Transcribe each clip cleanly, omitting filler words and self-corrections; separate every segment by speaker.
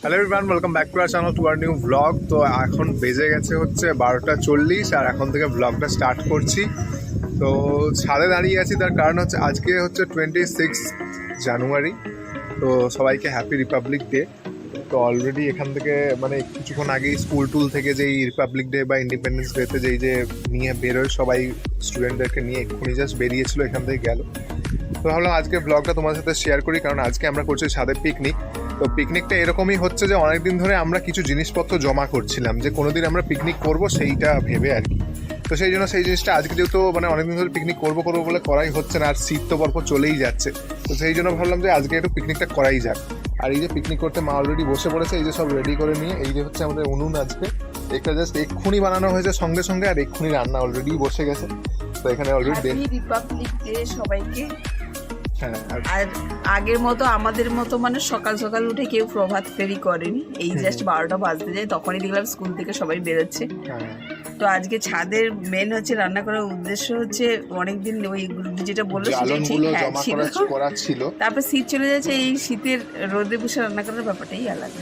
Speaker 1: Hello everyone, welcome back to our channel to our new blog. তো এখন বেজে গেছে হচ্ছে 12:40 আর এখন থেকে ব্লগটা স্টার্ট করছি। তো ছাদে দাঁড়িয়ে আছি, তার কারণ হচ্ছে আজকে হচ্ছে 26 জানুয়ারি। তো সবাইকে হ্যাপি রিপাবলিক ডে। তো অলরেডি এখান থেকে মানে কিছুক্ষণ আগেই স্কুল টুল থেকে যেই রিপাবলিক ডে বা ইন্ডিপেন্ডেন্স ডেতে যেই যে নিয়ে বেরোয় সবাই স্টুডেন্টদেরকে নিয়ে এক্ষুনি জাস্ট বেরিয়েছিল, এখান থেকে গেল। তো ভাবলাম আজকে ব্লগটা তোমার সাথে শেয়ার করি, কারণ আজকে আমরা করছি ছাদে পিকনিক। তো পিকনিকটা এরকমই হচ্ছে যে অনেকদিন ধরে আমরা কিছু জিনিসপত্র জমা করছিলাম যে কোনোদিন আমরা পিকনিক করব সেইটা ভেবে আর কি। তো সেই জন্য সেই জিনিসটা আজকে যেহেতু মানে অনেকদিন ধরে পিকনিক করবো বলে করাই হচ্ছে না, আর শীত তো পরপর চলেই যাচ্ছে। তো সেই জন্য ভাবলাম যে আজকে একটু পিকনিকটা করাই যাক। আর এই যে পিকনিক করতে মা অলরেডি বসে পড়েছে, এই যে সব রেডি করে নিয়ে। এই যে হচ্ছে আমাদের উনুন, আজকে এটা জাস্ট এক্ষুনি বানানো হয়েছে সঙ্গে সঙ্গে, আর এক্ষুনি রান্না অলরেডি বসে গেছে। তো এখানে অলরেডি
Speaker 2: রিপাবলিক ডে সবাইকে।
Speaker 1: হ্যাঁ,
Speaker 2: আর আগের মতো আমাদের মতো মানে সকাল সকাল উঠে কেউ প্রভাত ফেরি করেনি, এই জাস্ট 12টা বাজতে যায় তখনই দেখলাম স্কুল থেকে সবাই বেরোচ্ছে। তো আজকে ছাদের মেন হচ্ছে রান্না করার উদ্দেশ্য হচ্ছে অনেকদিন ওই যেটা বললো সেটাই ঠিক, হ্যাঁ ছিল। তারপর শীত চলে যাচ্ছে, এই শীতের রোদে বসে রান্না করার ব্যাপারটাই আলাদা।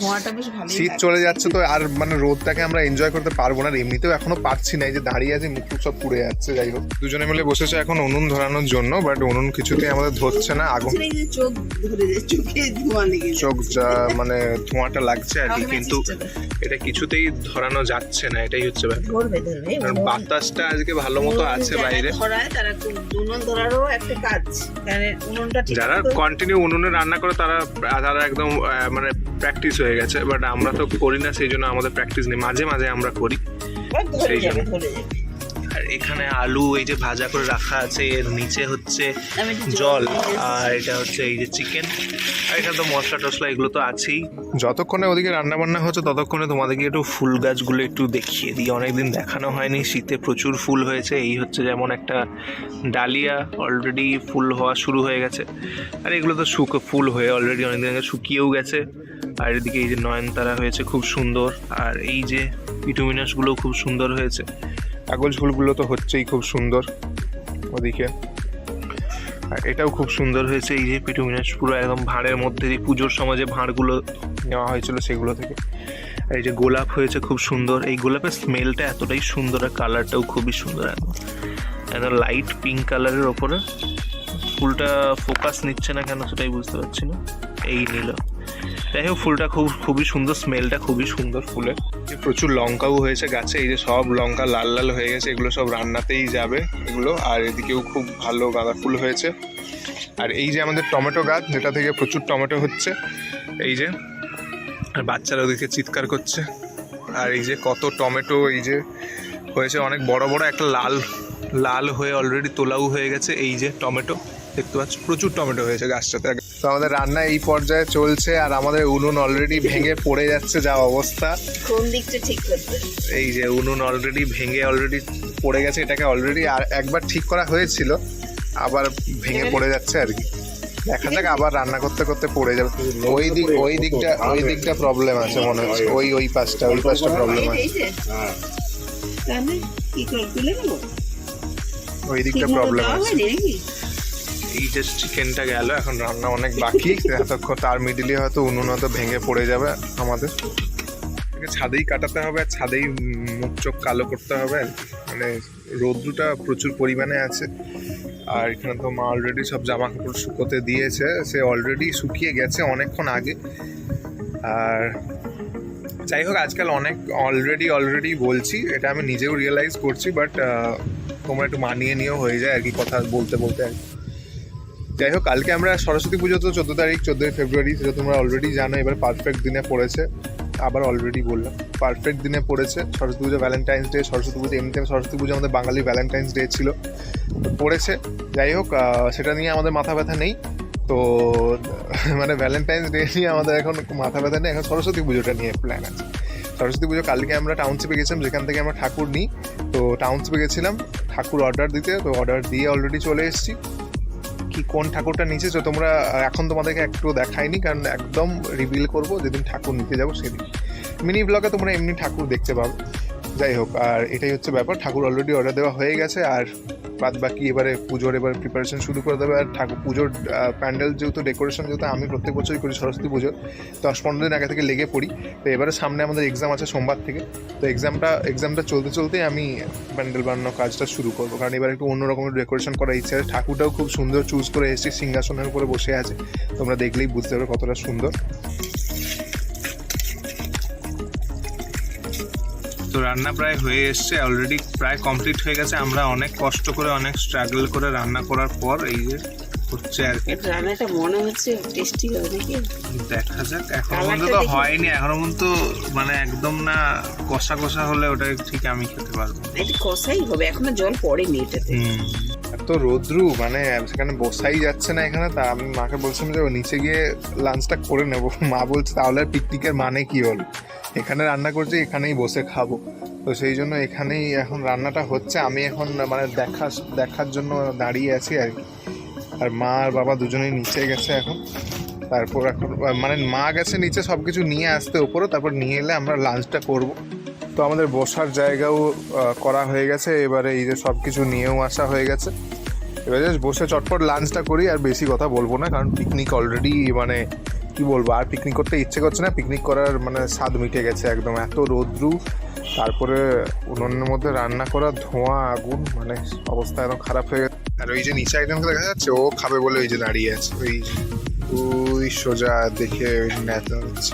Speaker 2: ধোঁয়াটা বেশ ভালো,
Speaker 1: শীত চলে যাচ্ছে তো আর মানে রোদটাকে আমরা এনজয় করতে পারবো না, এমনিতেও এখনো পারছি না। এই যে দাঁড়িয়ে আছে, মুখ সব পুড়ে যাচ্ছে। যাই হোক, দুজনে মিলে বসেছে এখন উনুন ধরানোর জন্য, বাট উনুন কিছুতেই আমাদের ধরছে না। আগুন
Speaker 2: চোখ ধরে চোখে ধোঁয়া লেগে
Speaker 1: চোখ মানে ধোঁয়াটা লাগছে আর কি, কিন্তু এটা কিছুতেই ধরানো যাচ্ছে না। এটাই হচ্ছে ব্যাপার। বাতাসটা আজকে ভালো মতো আছে বাইরে। যারা কন্টিনিউ উনুনে রান্না করে তারা একদম মানে প্র্যাকটিস হয়ে গেছে, বাট আমরা তো করি না, সেই জন্য আমাদের প্র্যাকটিস নেই। মাঝে মাঝে আমরা করি সেই জন্য। আর এখানে আলু এই যে ভাজা করে রাখা আছে, এর নিচে হচ্ছে জল, আর এটা হচ্ছে এই যে চিকেন, আর এখানে তো মশলা টসলা এগুলো তো আছেই। যতক্ষণে ওদিকে রান্না বান্না হচ্ছে ততক্ষণে তোমাদেরকে একটু ফুল গাছগুলো একটু দেখিয়ে দিই, অনেকদিন দেখানো হয়নি। শীতে প্রচুর ফুল হয়েছে। এই হচ্ছে যেমন একটা ডালিয়া, অলরেডি ফুল হওয়া শুরু হয়ে গেছে, আর এগুলো তো ফুল হয়ে অলরেডি অনেকদিন আগে শুকিয়েও গেছে। আর এদিকে এই যে নয়নতারা হয়েছে খুব সুন্দর, আর এই যে পিটুমিনাসগুলো খুব সুন্দর হয়েছে। কাগজ ফুলগুলো তো হচ্ছেই খুব সুন্দর ওদিকে, আর এটাও খুব সুন্দর হয়েছে। এই যে পিটুমিনাস পুরো একদম ভাঁড়ের মধ্যে দিয়ে পুজোর সময় যে ভাঁড়গুলো নেওয়া হয়েছিল সেগুলো থেকে। আর এই যে গোলাপ হয়েছে খুব সুন্দর। এই গোলাপের স্মেলটা এতটাই সুন্দর, আর কালারটাও খুবই সুন্দর, একদম লাইট পিঙ্ক কালারের ওপরে। ফুলটা ফোকাস নিচ্ছে না কেন সেটাই বুঝতে পারছি না। এই নিল, যাই হোক ফুলটা খুবই সুন্দর, স্মেলটা খুবই সুন্দর ফুলের। প্রচুর লঙ্কাও হয়েছে গাছে, এই যে সব লঙ্কা লাল লাল হয়ে গেছে, এগুলো সব রান্নাতেই যাবে এগুলো। আর এদিকেও খুব ভালো গাঁদা ফুল হয়েছে। আর এই যে আমাদের টমেটো গাছ, যেটা থেকে প্রচুর টমেটো হচ্ছে, এই যে, আর বাচ্চারা ওদিকে চিৎকার করছে। আর এই যে কত টমেটো এই যে হয়েছে, অনেক বড় বড়, একটা লাল হয়ে অলরেডি তোলাও হয়ে গেছে। এই যে টমেটো দেখতে পাচ্ছ, প্রচুর টমেটো হয়েছে গাছটাতে। তো আমাদের রান্না এই পর্যায়ে চলছে, আর আমাদের উনুন অলরেডি ভেঙে পড়ে যাচ্ছে যা অবস্থা।
Speaker 2: কোন দিকটা ঠিক করতে?
Speaker 1: এই যে উনুন অলরেডি ভেঙে অলরেডি পড়ে গেছে। এটাকে অলরেডি আর একবার ঠিক করা হয়েছিল, আবার ভেঙে পড়ে যাচ্ছে আর কি। দেখা যাক, আবার রান্না করতে করতে পড়ে যাবে। ওই দিকটা প্রবলেম আছে মনে হচ্ছে, ওই পাশটা প্রবলেম আছে। ওই দিকটা প্রবলেম আছে। এই যে চিকেনটা গেল, এখন রান্না অনেক বাকি এতক্ষণ, তার মিডিলে হয়তো উনুন হয়তো ভেঙে পড়ে যাবে আমাদের। ছাদেই কাটাতে হবে, আর ছাদেই মুখ চোখ কালো করতে হবে, মানে রৌদ্রটা প্রচুর পরিমাণে আছে। আর এখানে তো মা অলরেডি সব জামা কাপড় শুকোতে দিয়েছে, সে অলরেডি শুকিয়ে গেছে অনেকক্ষণ আগে। আর যাই হোক, আজকাল অনেক অলরেডি বলছি, এটা আমি নিজেও রিয়েলাইজ করছি, বাট তোমরা একটু মানিয়ে নিয়েও হয়ে যায় আর কি, কথা বলতে আর কি। যাই হোক, কালকে আমরা সরস্বতী পুজো তো 14 ফেব্রুয়ারি, সেটা তোমরা অলরেডি জানো। এবার পারফেক্ট দিনে পড়েছে, আবার অলরেডি বললাম পারফেক্ট দিনে পড়েছে সরস্বতী পুজো, ভ্যালেন্টাইন্স ডে। সরস্বতী পুজো এমনিতে সরস্বতী পুজো আমাদের বাঙালি ভ্যালেন্টাইন্স ডে ছিল, পড়েছে। যাই হোক, সেটা নিয়ে আমাদের মাথা ব্যথা নেই। তো মানে ভ্যালেন্টাইন্স ডে নিয়ে আমাদের এখন মাথা ব্যথা নেই, এখন সরস্বতী পুজোটা নিয়ে প্ল্যান আছে। সরস্বতী পুজো কালকে আমরা টাউনশিপে গেছিলাম, যেখান থেকে আমরা ঠাকুর নিই। তো টাউনশিপে গেছিলাম ঠাকুর অর্ডার দিতে, তো অর্ডার দিয়ে অলরেডি চলে এসেছি। কি কোন ঠাকুরটা নিচেছো তোমরা এখন তোমাদেরকে একটু দেখাইনি, কারণ একদম রিভিল করবো যেদিন ঠাকুর নিতে যাবো সেদিন। মিনি ব্লগে তোমরা এমনি ঠাকুর দেখতে পাবে। যাই হোক, আর এটাই হচ্ছে ব্যাপার, ঠাকুর অলরেডি অর্ডার দেওয়া হয়ে গেছে। আর
Speaker 3: বাদ বাকি এবারে পুজোর প্রিপারেশন শুরু করে দেবে। আর ঠাকুর পুজোর প্যান্ডেল যেহেতু ডেকোরেশন যেহেতু আমি প্রত্যেক বছরই করি সরস্বতী পুজোর, 10-15 দিন আগে থেকে লেগে পড়ি। তো এবারে সামনে আমাদের এক্সাম আছে সোমবার থেকে, তো এক্সামটা চলতে চলতেই আমি প্যান্ডেল বানানোর কাজটা শুরু করবো, কারণ এবার একটু অন্যরকমের ডেকোরেশন করার ইচ্ছে আছে। ঠাকুরটাও খুব সুন্দর চুজ করে এসেছি, সিংহাসনের উপরে বসে আছে, তোমরা দেখলেই বুঝতে পারবে কতটা সুন্দর।
Speaker 1: তো রান্না প্রায় হয়ে এসছে, অলরেডি প্রায় কমপ্লিট হয়ে গেছে। আমরা অনেক কষ্ট করে অনেক স্ট্রাগল করে রান্না করার পর এই যে হচ্ছে আর কি।
Speaker 2: রান্নাটা মনে হচ্ছে টেস্টি হবে নাকি,
Speaker 1: দেখা যাক। এখনো পর্যন্ত তো হয়নি, এখনো পর্যন্ত মানে একদম না কষা কষা হলে ওটা ঠিক আমি খেতে পারবো।
Speaker 2: এটা কষাই হবে, এখনো জল পড়েনি এটাতে।
Speaker 3: এত রোদ্রু, মানে সেখানে বসাই যাচ্ছে না এখানে। তা আমি মাকে বলছিলাম যে নিচে গিয়ে লাঞ্চটা করে নেবো, মা বলছে তাহলে পিকনিকের মানে কি হল, এখানে রান্না করছি এখানেই বসে খাবো। তো সেই জন্য এখানেই এখন রান্নাটা হচ্ছে, আমি এখন মানে দেখার জন্য দাঁড়িয়ে আছি আর কি। আর মা আর বাবা দুজনেই নিচে গেছে এখন। তারপর এখন মানে মা গেছে নিচে সব কিছু নিয়ে আসতে ওপরে, তারপর নিয়ে এলে আমরা লাঞ্চটা করব। তো আমাদের বসার জায়গাও করা হয়ে গেছে, এবারে এই যে সব কিছু নিয়েও আসা হয়ে গেছে। এবার জাস্ট বসে চটপট লাঞ্চটা করি, আর বেশি কথা বলবো না, কারণ পিকনিক অলরেডি মানে কি বলবো, আর পিকনিক করতে ইচ্ছে করছে না। পিকনিক করার মানে স্বাদ মিটে গেছে একদম, এত রোদ্রু, তারপরে উনুনের মধ্যে রান্না করা, ধোঁয়া আগুন, মানে অবস্থা একদম খারাপ হয়ে গেছে। আর ওই যে নিচে একজনকে দেখা যাচ্ছে, ও খাবে বলে ওই যে দাঁড়িয়ে আছে, ওই সোজা দেখে ওই ন্যাচা হচ্ছে।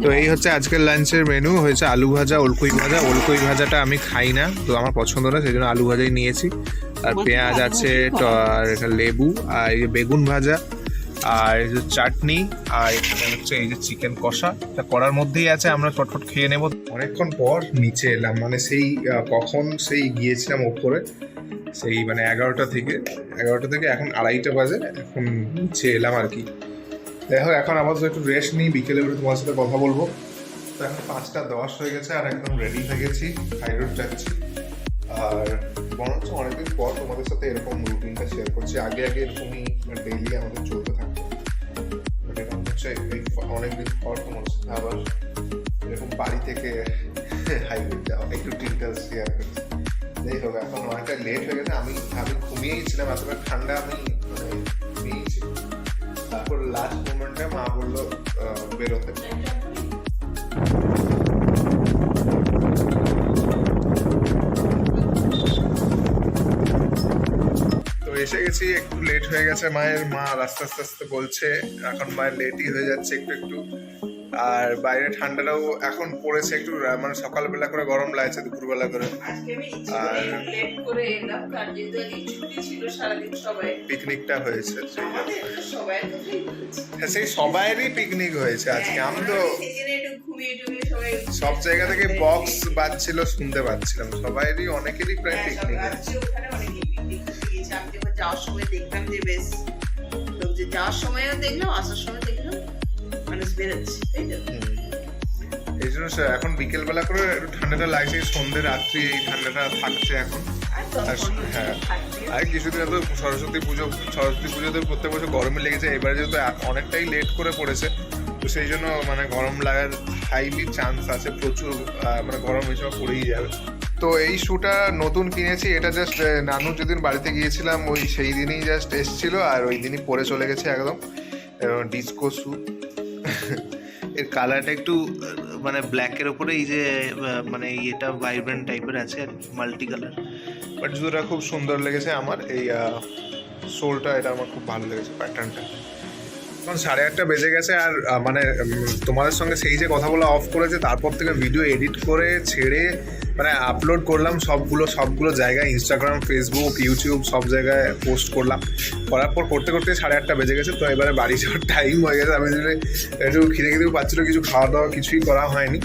Speaker 3: তো এই হচ্ছে আজকের লাঞ্চের মেনু। হয়েছে আলু ভাজা, ওলকই ভাজা। ওলকই ভাজাটা আমি খাই না, তো আমার পছন্দ না, সেই জন্য আলু ভাজাই নিয়েছি। আর পেঁয়াজ আছে, আর এখানে লেবু, আর এই যে বেগুন ভাজা, আর এই যে চাটনি, আর এখানে হচ্ছে এই যে চিকেন কষা। তা করার মধ্যেই আছে, আমরা চটফট খেয়ে নেব। অনেকক্ষণ পর নিচে এলাম, মানে সেই কখন সেই গিয়েছিলাম ওপরে, সেই মানে 11টা থেকে এখন 2:30 বাজে, এখন নিচে এলাম আর কি। দেখো এখন আপাতত একটু রেস্ট নিই, বিকেলে উঠে তোমার সাথে কথা বলবো। তো এখন 5:10 হয়ে গেছে, আর একদম রেডি হয়ে গেছি, হাই রোড যাচ্ছি। আর মনে হচ্ছে অনেকদিন পর তোমাদের সাথে এরকম রুটিনটা শেয়ার করছি। আগে এরকমই ডেইলি আমাদের চলতে থাকতো, বাট এরকম হচ্ছে অনেকদিন পর তোমার সাথে আবার এরকম বাড়ি থেকে হাই রোড যাওয়া, একটু ডিটেলস শেয়ার করছি। যাই হোক, এখন অনেকটা লেট হয়ে গেছে, আমি ঘুমিয়েই ছিলাম, এতটা ঠান্ডা আমি মানে ঘুমিয়েছি। তারপর লাস্ট মোমেন্টে মা বললো বেরোতে। তো এসে গেছি, একটু লেট হয়ে গেছে মায়ের। মা আস্তে আস্তে বলছে এখন মায়ের লেটই হয়ে যাচ্ছে একটু। আর বাইরে ঠান্ডাটাও এখন পড়েছে একটু, মানে সকালবেলা করে গরম লাগছে, দুপুরবেলা করে। আর পিকনিকটা হয়েছে, সেই সবাইয়েরই পিকনিক হয়েছে আজকে। আমি তো সব জায়গা থেকে বক্স বাজছিল, শুনতে পাচ্ছিলাম, সবাইয়েরই অনেকেরই প্রায় পিকনিক হয়েছে।
Speaker 2: যাওয়ার সময় দেখলাম যে বেশ লোক, যে যাওয়ার সময়ও দেখলাম, আসার সময় দেখলাম মানুষ বেরোচ্ছে, তাই তো?
Speaker 3: এই জন্য এখন বিকেলবেলা করে একটু ঠান্ডাটা লাগছে, সন্ধ্যে রাত্রি এই ঠান্ডাটা থাকছে এখন। হ্যাঁ, আর কিছুদিন তো সরস্বতী পুজো তো প্রত্যেক বছর গরমে লেগেছে, এবারে যেহেতু অনেকটাই লেট করে পড়েছে, তো সেই জন্য মানে গরম লাগার হাইলি চান্স আছে, প্রচুর মানে গরম হিসেবে পড়েই যাবে। তো এই শুটা নতুন কিনেছি, এটা জাস্ট নানু যেদিন বাড়িতে গিয়েছিলাম ওই সেই দিনই জাস্ট এসেছিল, আর ওই দিনই পরে চলে গেছে একদম ডিসকো শু। এর কালারটা একটু মানে ব্ল্যাকের ওপরে এই যে মানে এটা ভাইব্রেন্ট টাইপের আছে আর মাল্টি কালার, বাট জুতোটা খুব সুন্দর লেগেছে আমার। এই সোলটা এটা আমার খুব ভালো লেগেছে, প্যাটার্নটা। এখন 8:30 বেজে গেছে, আর মানে তোমাদের সঙ্গে সেই যে কথা বলা অফ করেছে, তারপর থেকে ভিডিও এডিট করে ছেড়ে মানে আপলোড করলাম সবগুলো জায়গায়, ইনস্টাগ্রাম, ফেসবুক, ইউটিউব সব জায়গায় পোস্ট করলাম। করার পর করতে 8:30 বেজে গেছে। তো এবারে বাড়ি যাওয়ার টাইম হয়ে গেছে, আমি একটু খিদেও পাচ্ছিলো, কিছু খাওয়া দাওয়া কিছুই করা হয়নি।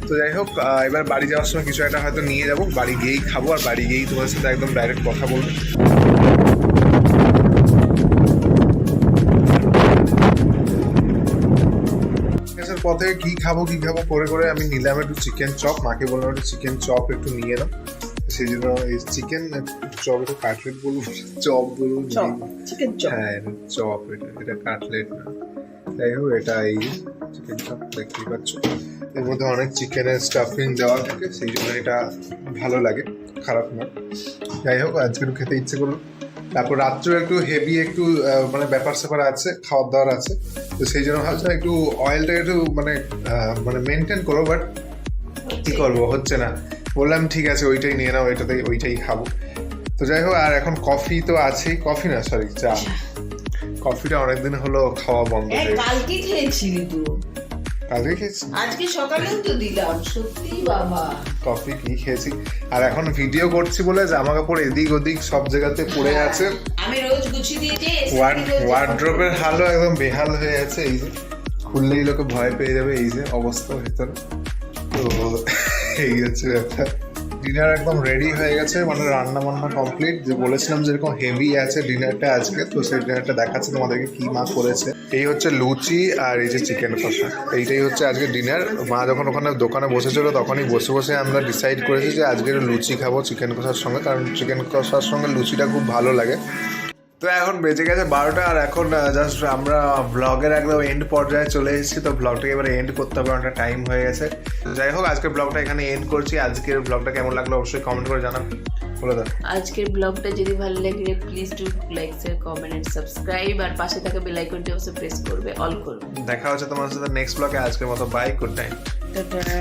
Speaker 3: তো যাই হোক, এবার বাড়ি যাওয়ার সময় কিছু একটা হয়তো নিয়ে যাবো, বাড়ি গিয়েই খাবো, আর বাড়ি গিয়েই তোমাদের সাথে একদম ডাইরেক্ট কথা বলবো। পথে কি খাবো করে আমি নিলাম একটু চিকেন চপ। মাকে বললাম একটু চিকেন চপ একটু নিয়ে এলাম, সেই জন্য এই চিকেন চপ, একটু কাটলেট বলবো, চপ বলবো, হ্যাঁ চপ, এটা কাটলেট না। যাই হোক, এটা এই চিকেন চপ দেখতেই পাচ্ছ, এর মধ্যে অনেক চিকেনের স্টাফিং দেওয়া থাকে, সেই জন্য এটা ভালো লাগে। খারাপ না। যাই হোক আজকে একটু খেতে ইচ্ছে করলো। তারপর রাত্রেও একটু হেভি একটু মানে ব্যাপার স্যাপার আছে, খাওয়ার দাওয়ার আছে, তো সেই জন্য ভাবছিলাম একটু অয়েলটা একটু মানে মানে মেনটেন করবো, বাট কি করবো, হচ্ছে না। বললাম ঠিক আছে ওইটাই নিয়ে নাও, ওইটাই খাবো। তো যাই হোক, আর এখন কফি তো আছেই, কফি না সরি চা। কফিটা অনেকদিন হলো খাওয়া বন্ধ হয়ে গেছে।
Speaker 2: কালকে খেয়েছিলি তো?
Speaker 3: কালকে খেয়েছি,
Speaker 2: আজকে সকালেও তো দিলাম। সত্যি বাবা,
Speaker 3: কফি কি খেয়েছি। আর এখন ভিডিও করছি বলে জামা কাপড় এদিক ওদিক সব জায়গাতে পড়ে আছে।
Speaker 2: আমি রোজ গুছিয়ে দিয়েছি।
Speaker 3: ওয়ার্ড্রোবের হালও একদম বেহাল হয়ে আছে। এই যে খুললেই লোকে ভয় পেয়ে যাবে, এই যে অবস্থা ভেতরে। তো এই হচ্ছে ব্যাপার। ডিনার একদম রেডি হয়ে গেছে, মানে রান্না বান্না কমপ্লিট। যে বলেছিলাম যেরকম হেভি আছে ডিনারটা আজকে, তো সেই ডিনারটা দেখাচ্ছে তোমাদেরকে কি মা করেছে। এই হচ্ছে লুচি আর এই যে চিকেন কষা, এইটাই হচ্ছে আজকে ডিনার। মা যখন ওখানে দোকানে বসেছিল তখনই বসে বসে আমরা ডিসাইড করেছি যে আজকে লুচি খাবো চিকেন কষার সঙ্গে, কারণ চিকেন কষার সঙ্গে লুচিটা খুব ভালো লাগে। তো এখন বেজে গেছে 12টা, আর এখন জাস্ট আমরা ব্লগের একদম এন্ড পর্যায়ে চলে এসেছি। তো ব্লগটাকে এবারে এন্ড করতে হবে, অনেকটা টাইম হয়ে গেছে। যাই হোক আজকের ব্লগটা এখানে এন্ড করছি। আজকের ব্লগটা কেমন লাগলো অবশ্যই কমেন্ট করে জানাবেন, বলে দাও।
Speaker 2: আজকের ব্লগটা যদি ভালো লাগে please do like, share, comment and subscribe, আর পাশে থাকা বেল আইকনটি অবশ্যই প্রেস করবে, অল করবে।
Speaker 3: দেখা হচ্ছে তোমার সাথে নেক্সট ব্লগে। আজকের মতো বাই, গুড নাইট।
Speaker 2: টাটা।